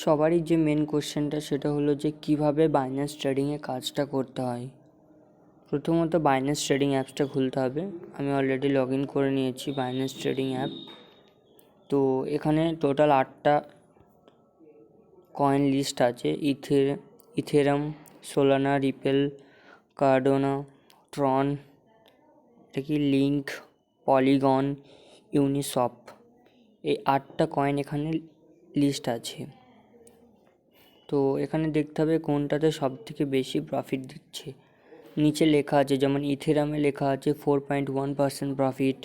সবারই যে মেন কোশ্চেনটা সেটা হলো যে কিভাবে বাইন্যান্স ট্রেডিংয়ে কাজটা করতে হয়। প্রথমত বাইন্যান্স ট্রেডিং অ্যাপসটা খুলতে হবে। আমি অলরেডি লগ ইন করে নিয়েছি বাইন্যান্স ট্রেডিং অ্যাপ। তো এখানে টোটাল 8টা কয়েন লিস্ট আছে। ইথেরাম, সোলানা, রিপেল, কার্ডোনা, ট্রন, এটা কি লিঙ্ক, পলিগন, ইউনিসপ, এই 8টা কয়েন এখানে লিস্ট আছে। তো এখানে দেখতে হবে কোনটাতে সব থেকে বেশি প্রফিট দিচ্ছে। নিচে লেখা আছে, যেমন ইথেরামে লেখা আছে 4.1% প্রফিট,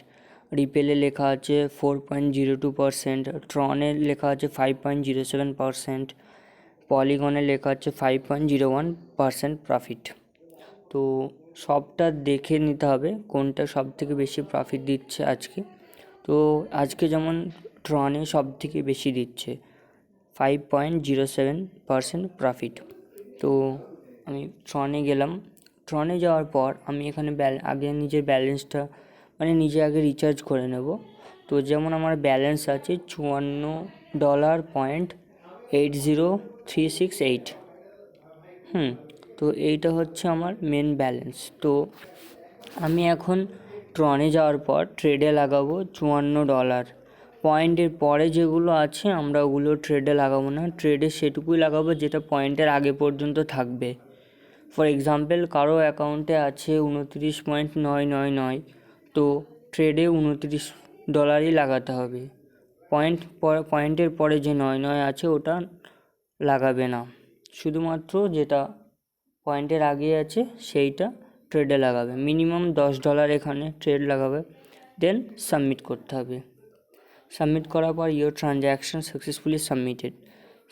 রিপেলে লেখা আছে 4.02%, ট্রনে লেখা আছে 5.07%, পলিগনে লেখা আছে 5.01% প্রফিট। তো সবটা দেখে নিতে হবে কোনটা সব থেকে বেশি প্রফিট দিচ্ছে আজকে। তো আজকে যেমন ট্রনে সব থেকে বেশি দিচ্ছে 5.07% প্রফিট। তো আমি ট্রনে গেলাম। ট্রনে যাওয়ার পর আমি এখানে আগে নিজের ব্যালেন্সটা নিজে আগে রিচার্জ করে নেব। তো যেমন আমার ব্যালেন্স আছে $54.80368। তো এইটা হচ্ছে আমার মেন ব্যালেন্স। তো আমি এখন ট্রনে যাওয়ার পর ট্রেডে লাগাবো $54। পয়েন্টের পরে যেগুলো আছে আমরা ওগুলো ট্রেডে লাগাবো না, ট্রেডে সেটুকুই লাগাবো যেটা পয়েন্টের আগে পর্যন্ত থাকবে। ফর এক্সাম্পল কারো অ্যাকাউন্টে আছে 29.999, তো ট্রেডে $29 লাগাতে হবে। পয়েন্টের পরে যে 99 আছে ওটা লাগাবে না, শুধুমাত্র যেটা পয়েন্টের আগে আছে সেইটা ট্রেডে লাগাবে। মিনিমাম $10 এখানে ট্রেড লাগাবে, দেন সাবমিট করতে হবে। সাবমিট করার পর ইয়োর ট্রানজ্যাকশান সাকসেসফুলি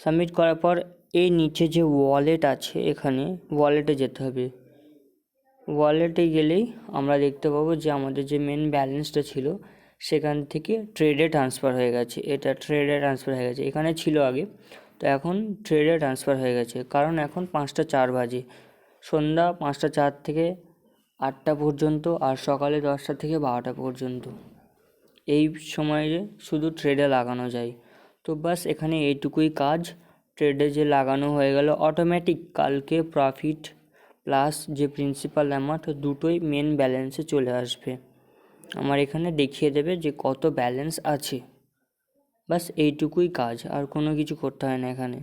সাবমিট করার পর এই নিচে যে ওয়ালেট আছে এখানে ওয়ালেটে যেতে হবে। ওয়ালেটে গেলেই আমরা দেখতে পাবো যে আমাদের যে মেন ব্যালেন্সটা ছিল সেখান থেকে ট্রেডে ট্রান্সফার হয়ে গেছে। এটা ট্রেডে ট্রান্সফার হয়ে গেছে, এখানে ছিল আগে, তো এখন ট্রেডে ট্রান্সফার হয়ে গেছে। কারণ এখন 5টা 4 বাজে, সন্ধ্যা 5টা 4 থেকে 8টা পর্যন্ত, আর সকালে 10টা থেকে 12টা পর্যন্ত এই সময়ে শুধু ট্রেডে লাগানো যায়। তো বাস এখানে এইটুকুই কাজ। ট্রেডে যে লাগানো হয়ে গেল, অটোমেটিক কালকে প্রফিট প্লাস যে প্রিন্সিপাল অ্যামাউন্ট দুটোই মেন ব্যালেন্সে চলে আসবে। আমার এখানে দেখিয়ে দেবে যে কত ব্যালেন্স আছে। বাস এইটুকুই কাজ, আর কোনো কিছু করতে হয় না এখানে।